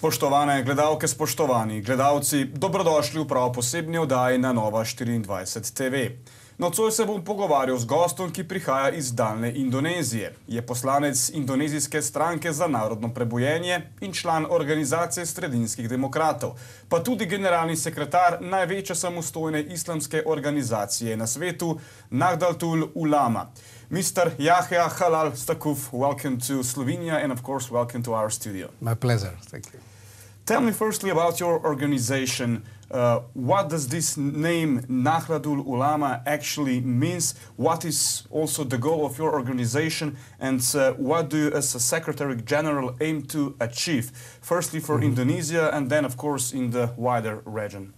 Spoštovane gledalke, spoštovani gledalci, dobrodošli v prav posebni oddaji na Nova24TV. Nocoj se bom pogovarjal z gostom, ki prihaja iz daljne Indonezije. Je poslanec indonezijske stranke za narodno prebujenje in član organizacije sredinskih demokratov, pa tudi generalni sekretar največje samostojne islamske organizacije na svetu, Nahdlatul Ulama. Mr. Yahya Halal Staquf, welcome to Slovenia and of course welcome to our studio. My pleasure, thank you. Tell me firstly about your organization. What does this name Nahdlatul Ulama actually means? What is also the goal of your organization? And what do you as a Secretary General aim to achieve? Firstly for Indonesia and then of course in the wider region.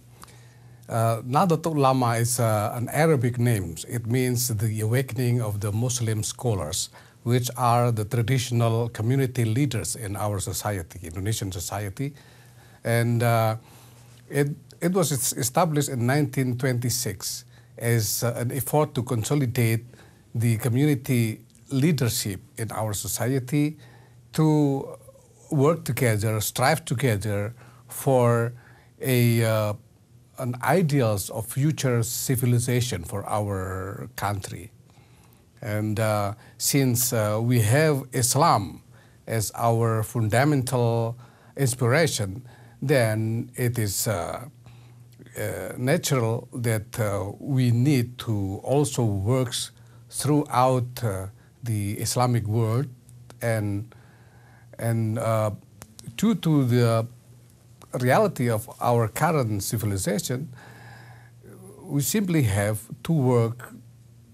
Nahdlatul Ulama is an Arabic name. It means the awakening of the Muslim scholars, which are the traditional community leaders in our society, Indonesian society. And it was established in 1926 as an effort to consolidate the community leadership in our society to work together, strive together for an ideals of future civilization for our country. And since we have Islam as our fundamental inspiration, then it is natural that we need to also work throughout the Islamic world, and due to the reality of our current civilization, we simply have to work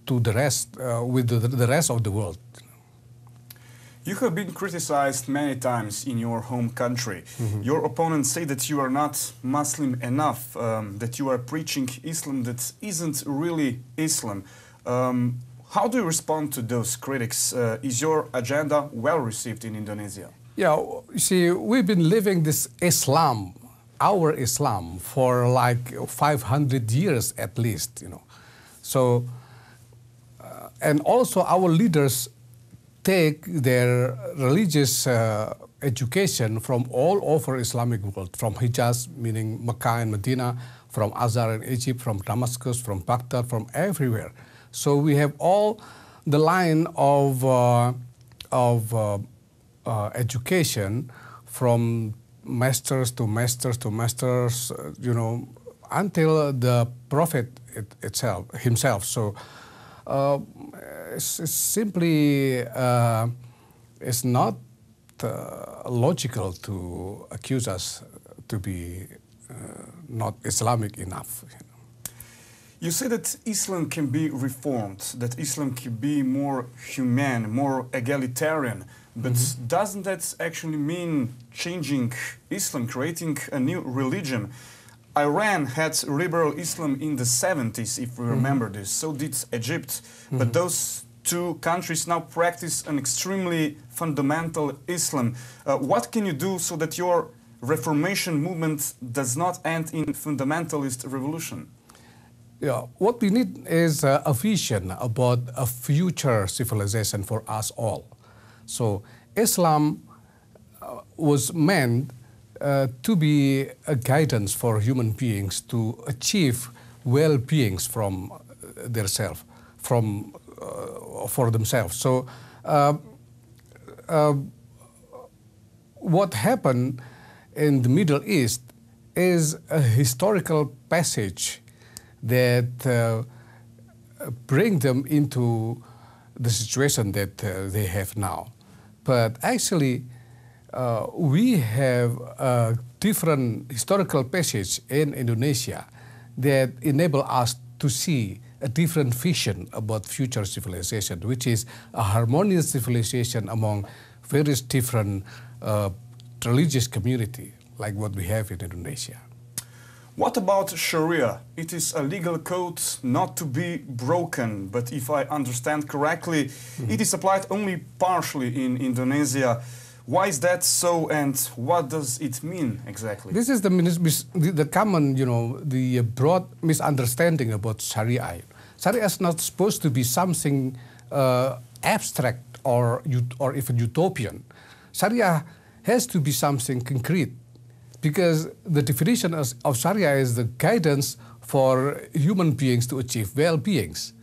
to the rest with the rest of the world. You have been criticized many times in your home country. Your opponents say that you are not Muslim enough, that you are preaching Islam that isn't really Islam. How do you respond to those critics? Is your agenda well received in Indonesia? Yeah, you see, we've been living this Islam, our Islam, for like 500 years at least, you know. So, and also our leaders take their religious education from all over Islamic world, from Hijaz, meaning Mecca and Medina, from Azhar in Egypt, from Damascus, from Baghdad, from everywhere. So we have all the line of education from masters to masters to masters, you know, until the Prophet himself. So it's simply it's not logical to accuse us to be not Islamic enough. You know. You say that Islam can be reformed, that Islam can be more humane, more egalitarian, but doesn't that actually mean changing Islam, creating a new religion? Iran had liberal Islam in the 70s, if we remember this. So did Egypt. But those two countries now practice an extremely fundamental Islam. What can you do so that your Reformation movement does not end in fundamentalist revolution? Yeah, what we need is a vision about a future civilization for us all. So Islam was meant to be a guidance for human beings to achieve well-beings from themselves, for themselves. So what happened in the Middle East is a historical passage that bring them into the situation that they have now. But actually, we have a different historical passage in Indonesia that enable us to see a different vision about future civilization, which is a harmonious civilization among various different religious community, like what we have in Indonesia. What about Sharia? It is a legal code not to be broken, but if I understand correctly, it is applied only partially in Indonesia. Why is that so, and what does it mean exactly? This is the common, you know, the broad misunderstanding about Sharia. Sharia is not supposed to be something abstract or even utopian. Sharia has to be something concrete. because the definition of Sharia is the guidance for human beings to achieve well-beings.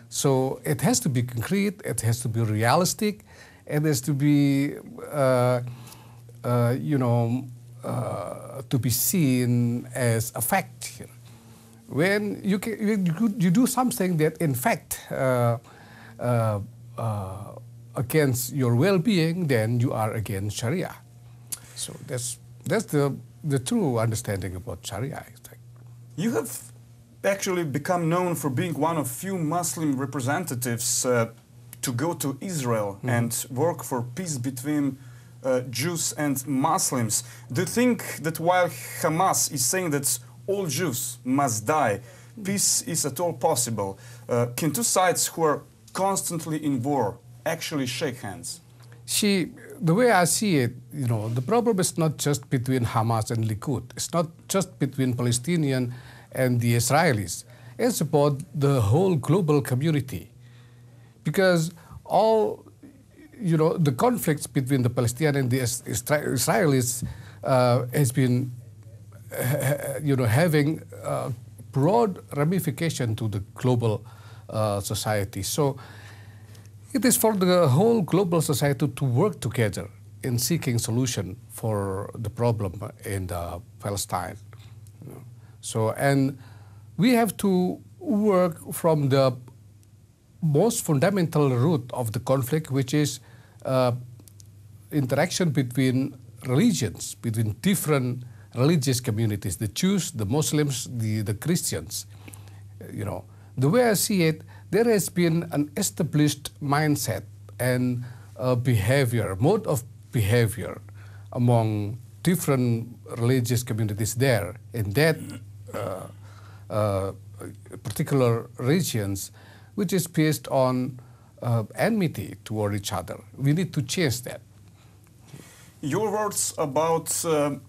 So it has to be concrete, it has to be realistic, it has to be, to be seen as a fact. When you do something that in fact against your well-being, then you are against Sharia. So that's the true understanding about Sharia, I think. You have actually become known for being one of few Muslim representatives to go to Israel and work for peace between Jews and Muslims. Do you think that while Hamas is saying that all Jews must die, peace is at all possible? Can two sides who are constantly in war actually shake hands? See, the way I see it, the problem is not just between Hamas and Likud. It's not just between Palestinian and the Israelis. It's about the whole global community. Because all, the conflicts between the Palestinians and the Israelis has been, having broad ramification to the global society. So it is for the whole global society to work together in seeking solution for the problem in Palestine. So, and we have to work from the most fundamental root of the conflict, which is interaction between religions, between different religious communities, the Jews, the Muslims, the Christians. The way I see it, there has been an established mindset and behavior, mode of behavior among different religious communities there in that particular regions, which is based on enmity toward each other. We need to change that. Your words about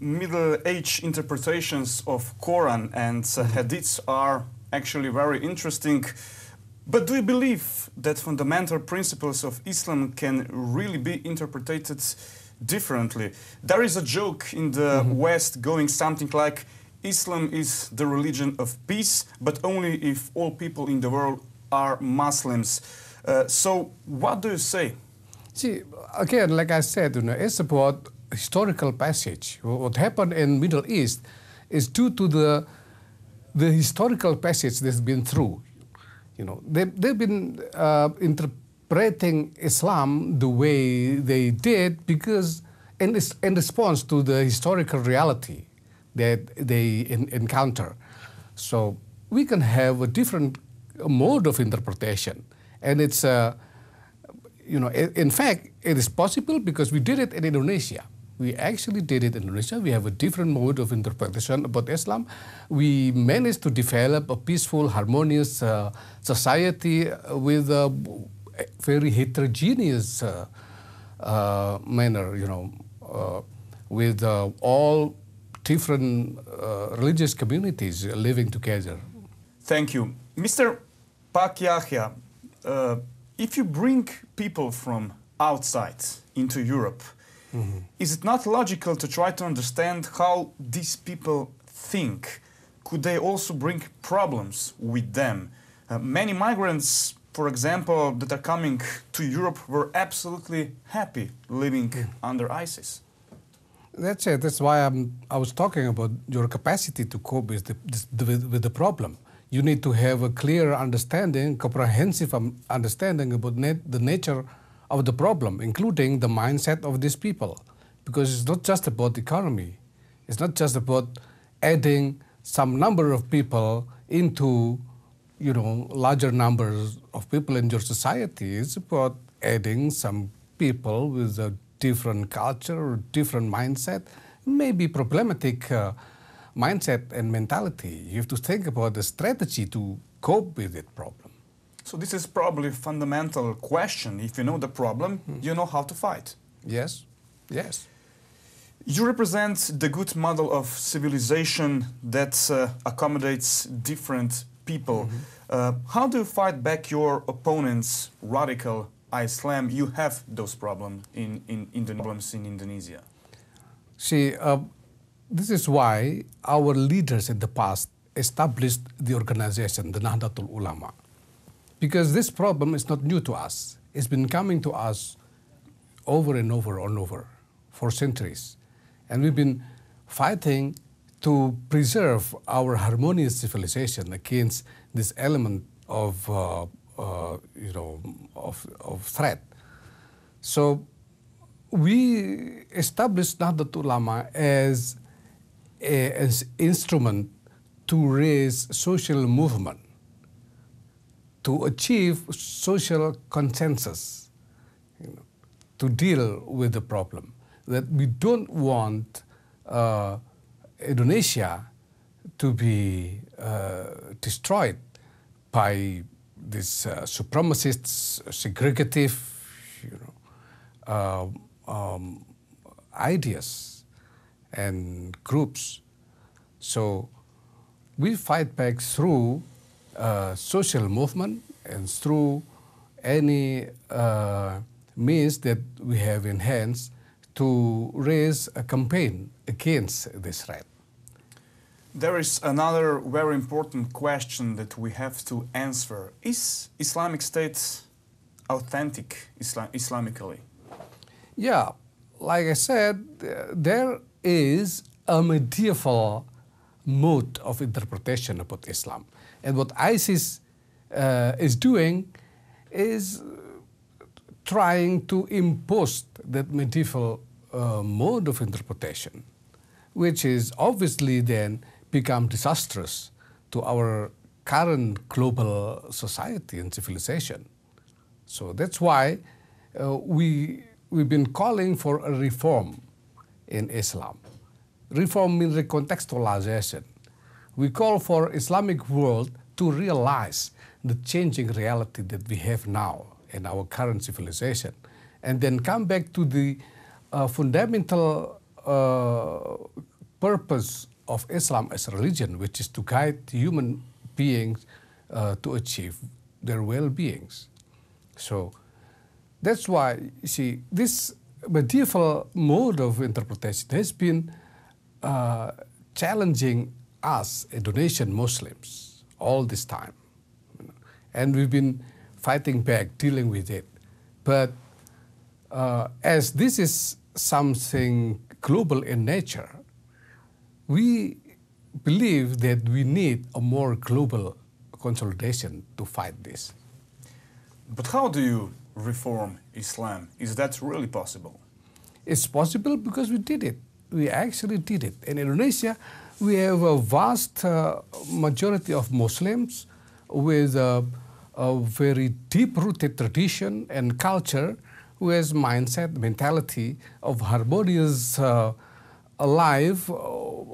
Middle Age interpretations of Quran and Hadiths are actually very interesting. But do you believe that fundamental principles of Islam can really be interpreted differently? There is a joke in the West going something like, Islam is the religion of peace, but only if all people in the world are Muslims. So what do you say? See, again, like I said, it's about historical passage. What happened in Middle East is due to the historical passage that's been through. They've been interpreting Islam the way they did because in response to the historical reality that they encounter. So we can have a different mode of interpretation. And it's, in fact, it is possible because we did it in Indonesia. We actually did it in Indonesia. We have a different mode of interpretation about Islam. We managed to develop a peaceful, harmonious society with a very heterogeneous manner, with all different religious communities living together. Thank you. Mr. Pak Yahya, if you bring people from outside into Europe, is it not logical to try to understand how these people think? Could they also bring problems with them? Many migrants, for example, that are coming to Europe were absolutely happy living under ISIS. That's it. That's why I was talking about your capacity to cope with the problem. You need to have a clear understanding, comprehensive understanding about the nature of the problem, including the mindset of these people. Because it's not just about the economy. It's not just about adding some number of people into, larger numbers of people in your society. It's about adding some people with a different culture or different mindset, maybe problematic mindset and mentality. You have to think about the strategy to cope with that problem. So this is probably a fundamental question. If you know the problem, you know how to fight. Yes, yes. You represent the good model of civilization that accommodates different people. How do you fight back your opponents' radical Islam? You have those problems in Indonesia. See, this is why our leaders in the past established the organization, the Nahdlatul Ulama. Because this problem is not new to us. It's been coming to us over and over and over for centuries. And we've been fighting to preserve our harmonious civilization against this element of threat. So we established Nahdlatul Ulama as an instrument to raise social movement, to achieve social consensus, to deal with the problem. That we don't want Indonesia to be destroyed by these supremacists, segregative, ideas and groups. So we fight back through social movement and through any means that we have in hands to raise a campaign against this threat. There is another very important question that we have to answer. Is Islamic State authentic Islamically? Yeah, like I said, there is a medieval mode of interpretation about Islam. And what ISIS is doing is trying to impose that medieval mode of interpretation, which is obviously then become disastrous to our current global society and civilization. So that's why we've been calling for a reform in Islam. Reform means recontextualization. We call for Islamic world to realize the changing reality that we have now in our current civilization, and then come back to the fundamental purpose of Islam as a religion, which is to guide human beings to achieve their well-beings. So that's why, you see, this medieval mode of interpretation has been challenging us, Indonesian Muslims, all this time. And we've been fighting back, dealing with it. But as this is something global in nature, we believe that we need a more global consolidation to fight this. But how do you reform Islam? Is that really possible? It's possible because we did it. We actually did it. In Indonesia, we have a vast majority of Muslims with a very deep-rooted tradition and culture, who has mindset, mentality of harmonious life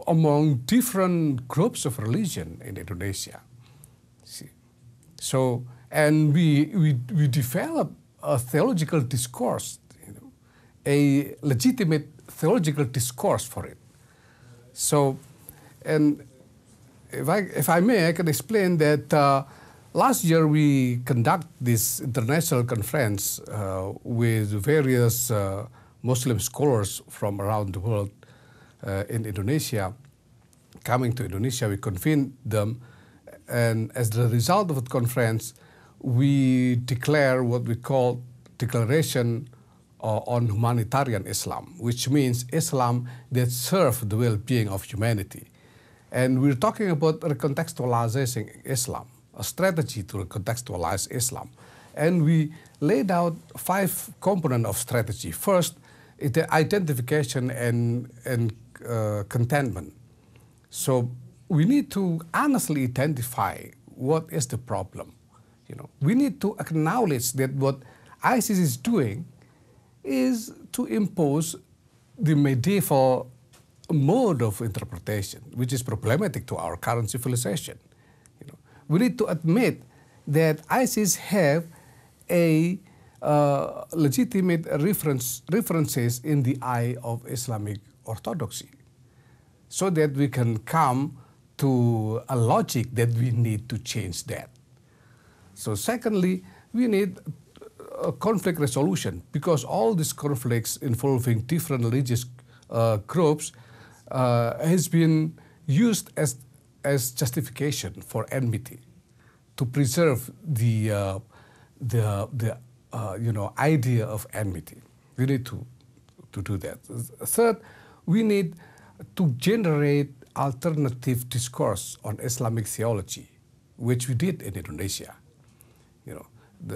among different groups of religion in Indonesia. See? So, and we developed a theological discourse, a legitimate theological discourse for it. So, and if I may, I can explain that last year we conduct this international conference with various Muslim scholars from around the world in Indonesia. Coming to Indonesia, we convened them, and as the result of the conference, we declare what we call Declaration on Humanitarian Islam, which means Islam that serves the well-being of humanity. And we're talking about recontextualizing Islam, a strategy to recontextualize Islam. And we laid out 5 components of strategy. First, the identification and contentment. So we need to honestly identify what is the problem. We need to acknowledge that what ISIS is doing is to impose the medieval mode of interpretation, which is problematic to our current civilization. We need to admit that ISIS have a legitimate references in the eye of Islamic orthodoxy, so that we can come to a logic that we need to change that. So secondly, we need a conflict resolution, because all these conflicts involving different religious groups has been used as justification for enmity, to preserve the idea of enmity. We need to do that. Third, we need to generate alternative discourse on Islamic theology, which we did in Indonesia.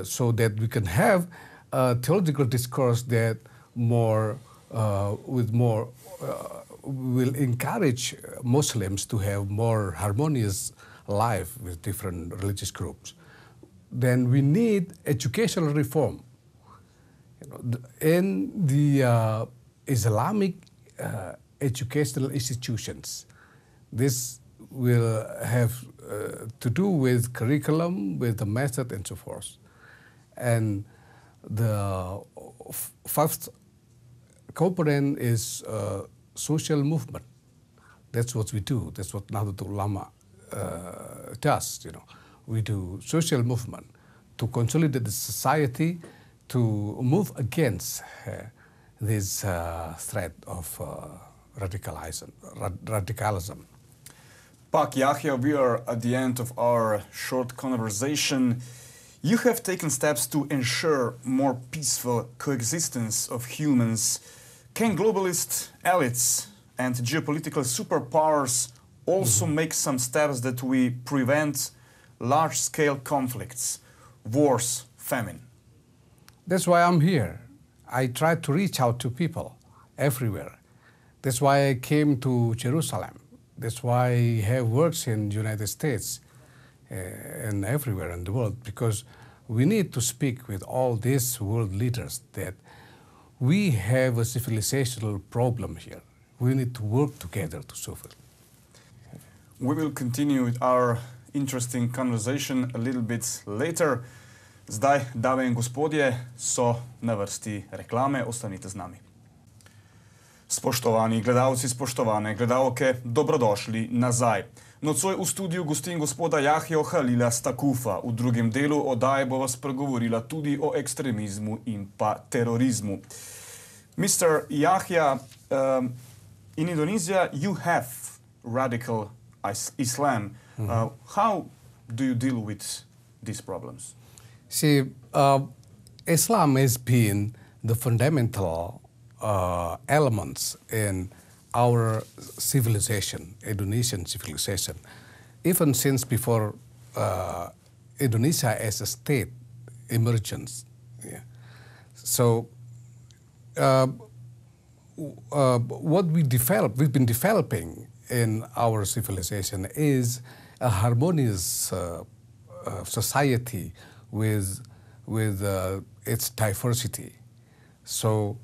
So that we can have a theological discourse that will encourage Muslims to have more harmonious life with different religious groups. Then we need educational reform. In the Islamic educational institutions, this will have to do with curriculum, with the method, and so forth. And the fifth component is social movement. That's what we do. That's what Nahdlatul Ulama does. We do social movement to consolidate the society, to move against this threat of radicalism. Pak Yahya, we are at the end of our short conversation. You have taken steps to ensure more peaceful coexistence of humans. Can globalist elites and geopolitical superpowers also make some steps that we prevent large-scale conflicts, wars, famine? That's why I'm here. I try to reach out to people everywhere. That's why I came to Jerusalem. That's why I have works in the United States and everywhere in the world, because we need to speak with all these world leaders that we have a civilizational problem here. We need to work together to solve it. We will continue with our interesting conversation a little bit later. Zdaj, dame in gospodje, so na vrsti reklame, ostanite z nami. Spoštovani gledalci, spoštovane gledalke, dobrodošli nazaj. Nocoj v studiu gostim gospoda Yahjo Cholila Staqufa. V drugem delu oddaje bova spregovorila tudi o ekstremizmu in pa terorizmu. Mr. Yahya, in Indonesia you have radical Islam. How do you deal with these problems? See, Islam has been the fundamental elements in our civilization, Indonesian civilization, even since before Indonesia as a state emergence. Yeah. So, what we've been developing in our civilization is a harmonious society with its diversity. So,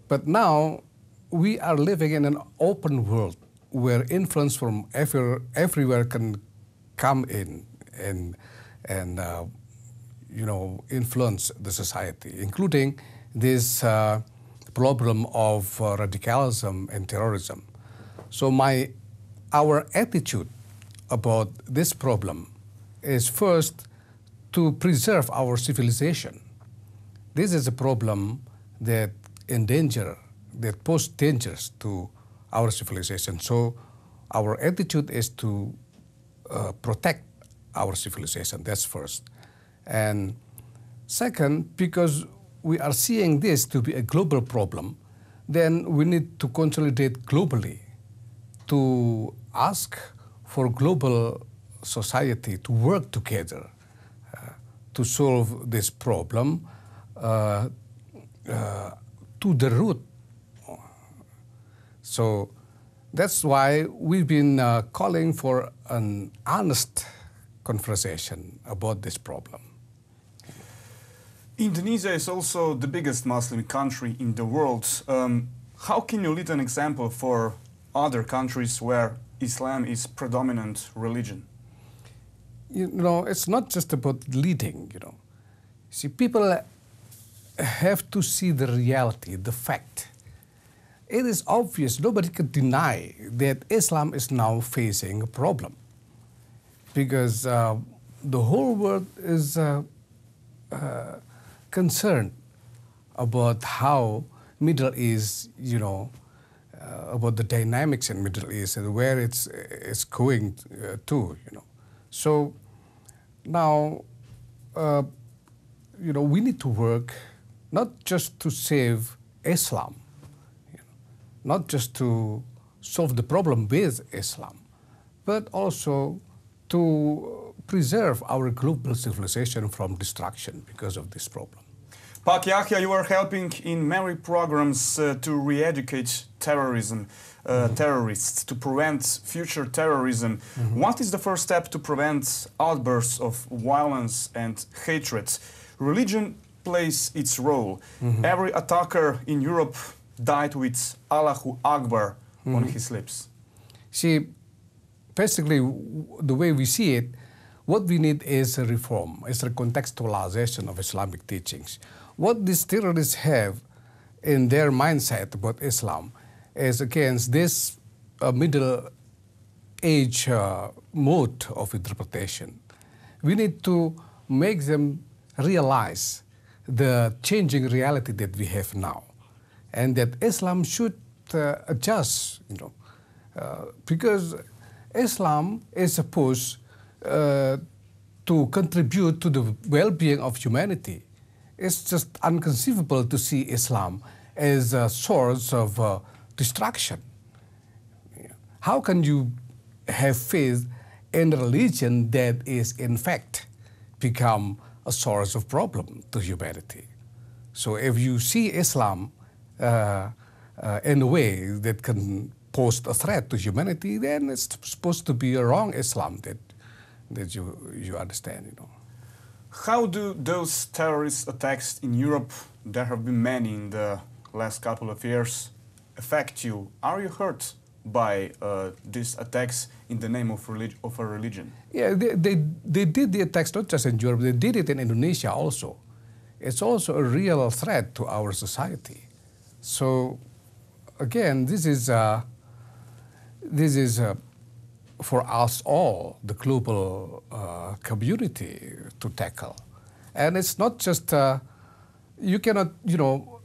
but now we are living in an open world where influence from everywhere can come in and influence the society, including this problem of radicalism and terrorism. So our attitude about this problem is first to preserve our civilization. This is a problem that pose dangers to our civilization. So our attitude is to protect our civilization. That's first. And second, because we are seeing this to be a global problem, then we need to consolidate globally to ask for global society to work together to solve this problem to the root. So that's why we've been calling for an honest conversation about this problem. Indonesia is also the biggest Muslim country in the world. How can you lead an example for other countries where Islam is predominant religion? It's not just about leading, See, people have to see the reality, the fact. It is obvious, nobody can deny that Islam is now facing a problem, because the whole world is concerned about how Middle East, about the dynamics in Middle East and where it's going to, you know. So now, you know, we need to work not just to save Islam, you know, not just to solve the problem with Islam, but also to preserve our global civilization from destruction because of this problem. Pak Yahya, you are helping in many programs to re-educate terrorists, to prevent future terrorism. What is the first step to prevent outbursts of violence and hatred? Religion plays its role. Every attacker in Europe died with Allahu Akbar on his lips. See, basically, the way we see it, what we need is a reform, is a contextualization of Islamic teachings. What these terrorists have in their mindset about Islam is against this middle age mode of interpretation. We need to make them realize the changing reality that we have now, and that Islam should adjust, you know, because Islam is supposed to contribute to the well-being of humanity. It's just inconceivable to see Islam as a source of destruction. How can you have faith in a religion that is in fact become a source of problem to humanity? So if you see Islam in a way that can pose a threat to humanity, then it's supposed to be a wrong Islam that you understand, you know. How do those terrorist attacks in Europe, there have been many in the last couple of years, affect you? Are you hurt by these attacks in the name of a religion? Yeah, they did the attacks not just in Europe, they did it in Indonesia also. It's also a real threat to our society. So again, this is for us all, the global community to tackle. And it's not just, you cannot, you know,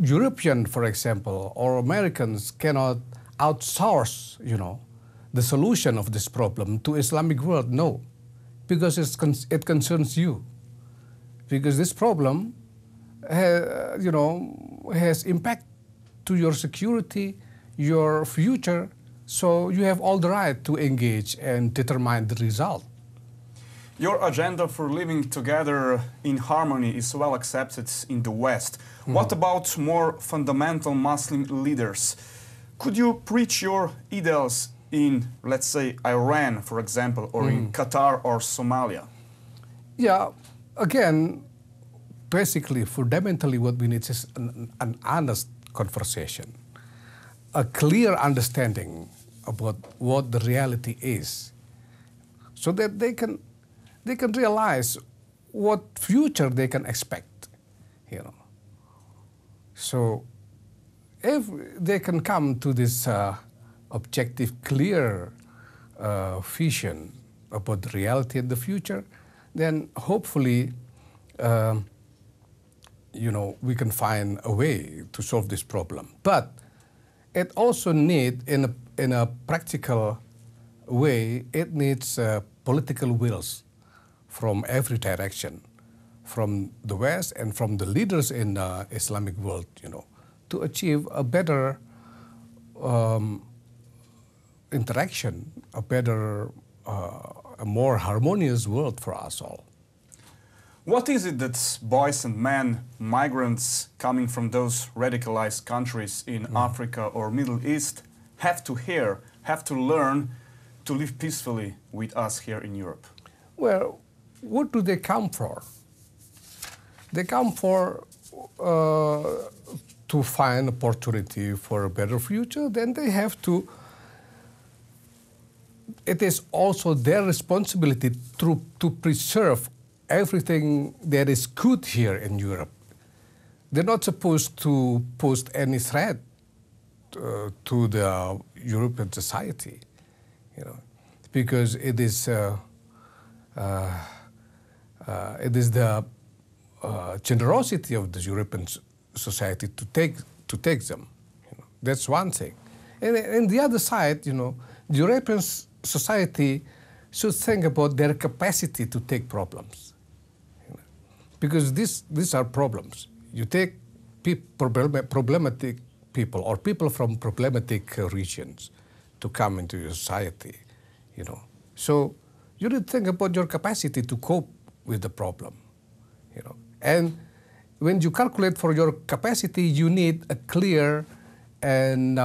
European, for example, or Americans cannot outsource, you know, the solution of this problem to Islamic world. No, because it concerns you. Because this problem, you know, has impact to your security, your future. So you have all the right to engage and determine the result. Your agenda for living together in harmony is well accepted in the West. What about more fundamental Muslim leaders? Could you preach your ideals in, let's say, Iran, for example, or in Qatar or Somalia? Yeah, again, basically, fundamentally what we need is an honest conversation, a clear understanding about what the reality is, so that they can realize what future they can expect, you know. So if they can come to this objective, clear vision about the reality of the future, then hopefully, you know, we can find a way to solve this problem. But it also needs, in a practical way, it needs political wills from every direction, from the West and from the leaders in the Islamic world, you know, to achieve a better interaction, a better, a more harmonious world for us all. What is it that boys and men, migrants coming from those radicalized countries in Africa or Middle East have to hear, have to learn to live peacefully with us here in Europe? Well, what do they come for? They come for to find opportunity for a better future. Then they have to, it is also their responsibility to preserve everything that is good here in Europe. They're not supposed to pose any threat to the European society, you know, because it is the generosity of the European society to take them, That's one thing. And the other side, you know, the European society should think about their capacity to take problems. You know? Because these are problems. You take problematic people or people from problematic regions to come into your society, you know. So you need to think about your capacity to cope with the problem, you know. And when you calculate for your capacity, you need a clear and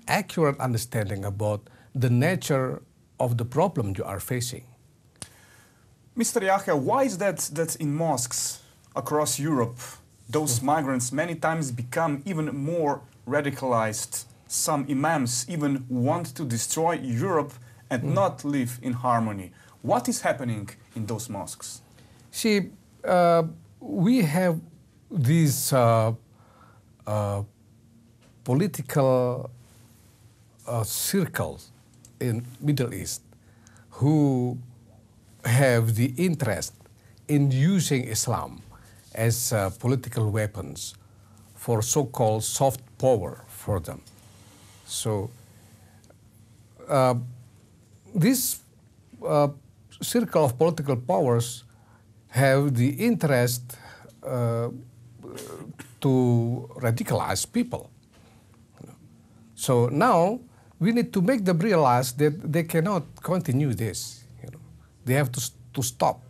accurate understanding about the nature of the problem you are facing. Mr. Yahya, why is that in mosques across Europe, those migrants many times become even more radicalized? Some imams even want to destroy Europe and not live in harmony. What is happening in those mosques? See, we have these political circles in Middle East who have the interest in using Islam as political weapons for so-called soft power for them. So this circle of political powers have the interest to radicalize people. So now we need to make them realize that they cannot continue this. You know. They have to stop,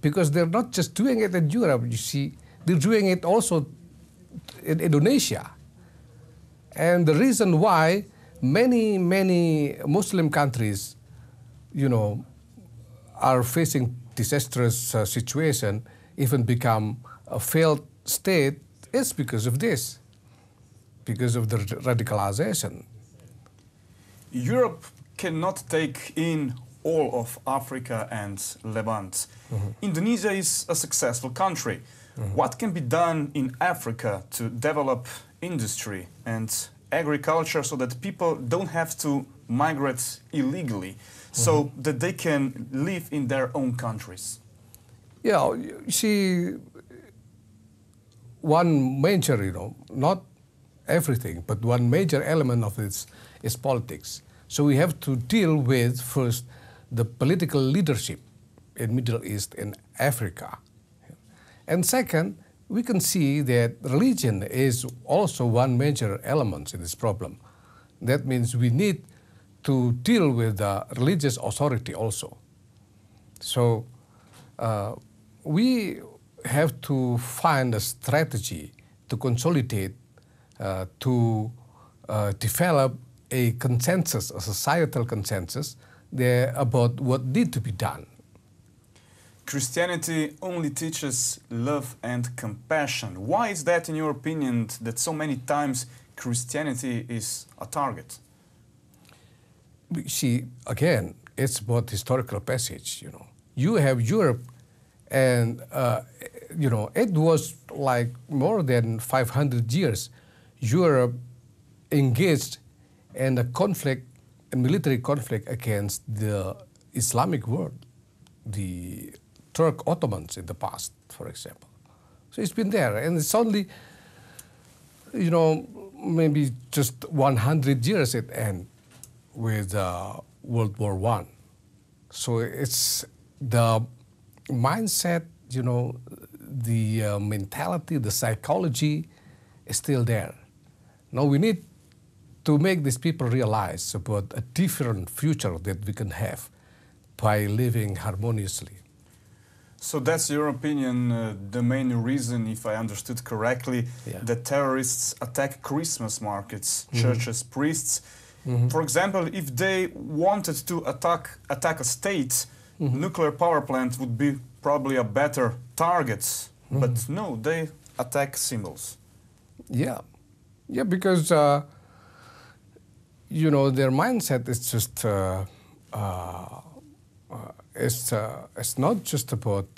because they're not just doing it in Europe. You see, they're doing it also in Indonesia. And the reason why many Muslim countries, you know, are facing disastrous situation, even become a failed state, is because of this, because of the radicalization. Europe cannot take in all of Africa and Levant. Indonesia is a successful country. What can be done in Africa to develop industry and agriculture so that people don't have to migrate illegally, so that they can live in their own countries? Yeah, you see, one major, you know, not everything, but one major element of this is politics. So we have to deal with first the political leadership in Middle East and Africa. And second, we can see that religion is also one major element in this problem. That means we need to deal with the religious authority also. So we have to find a strategy to consolidate, to develop a consensus, a societal consensus there about what needs to be done. Christianity only teaches love and compassion. Why is that, in your opinion, that so many times Christianity is a target? See, again, it's about historical passage, you know. You have Europe, and, you know, it was like more than 500 years Europe engaged in a conflict, a military conflict against the Islamic world, the Turk Ottomans in the past, for example. So it's been there, and it's only, you know, maybe just 100 years it ended with World War I. So it's the mindset, you know, the mentality, the psychology is still there. Now we need to make these people realize about a different future that we can have by living harmoniously. So that's your opinion, the main reason, if I understood correctly, that terrorists attack Christmas markets, churches, priests. For example, if they wanted to attack a state, nuclear power plant would be probably a better target. But no, they attack symbols. Yeah, yeah, because you know, their mindset is just it's not just about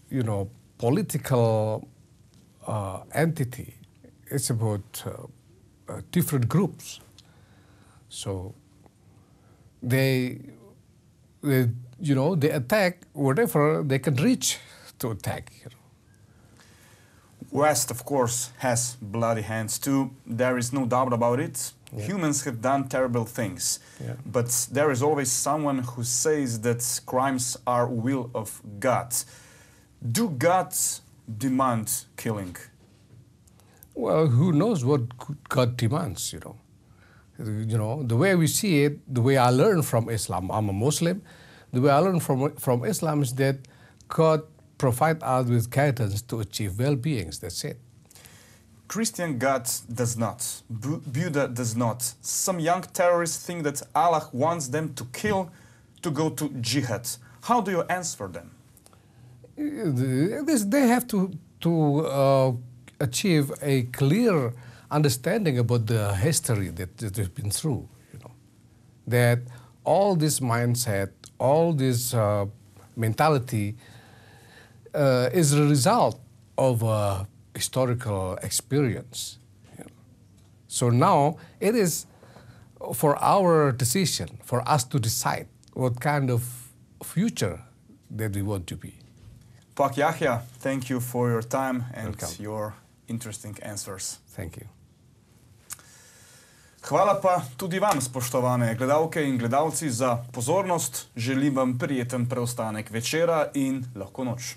you know, political entity. It's about different groups. So they you know, they attack whatever they can reach to attack. You know. West, of course, has bloody hands too. There is no doubt about it. Yeah. Humans have done terrible things. Yeah. But there is always someone who says that crimes are will of God. Do gods demand killing? Well, who knows what God demands, you know. You know, the way we see it, the way I learned from Islam, I'm a Muslim, the way I learned from Islam is that God provides us with guidance to achieve well-being, that's it. Christian God does not. Buddha does not. Some young terrorists think that Allah wants them to kill, to go to jihad. How do you answer them? They have to achieve a clear understanding about the history that they've been through, you know. That all this mindset, all this mentality is a result of a historical experience. You know. So now it is for our decision, for us to decide what kind of future that we want to be. Pak Yahya, thank you for your time and Welcome. your interesting answers. Thank you. Hvala pa tudi vam, spoštovane gledalke in gledalci, za pozornost. Želim vam prijeten preostanek večera in lahko noč.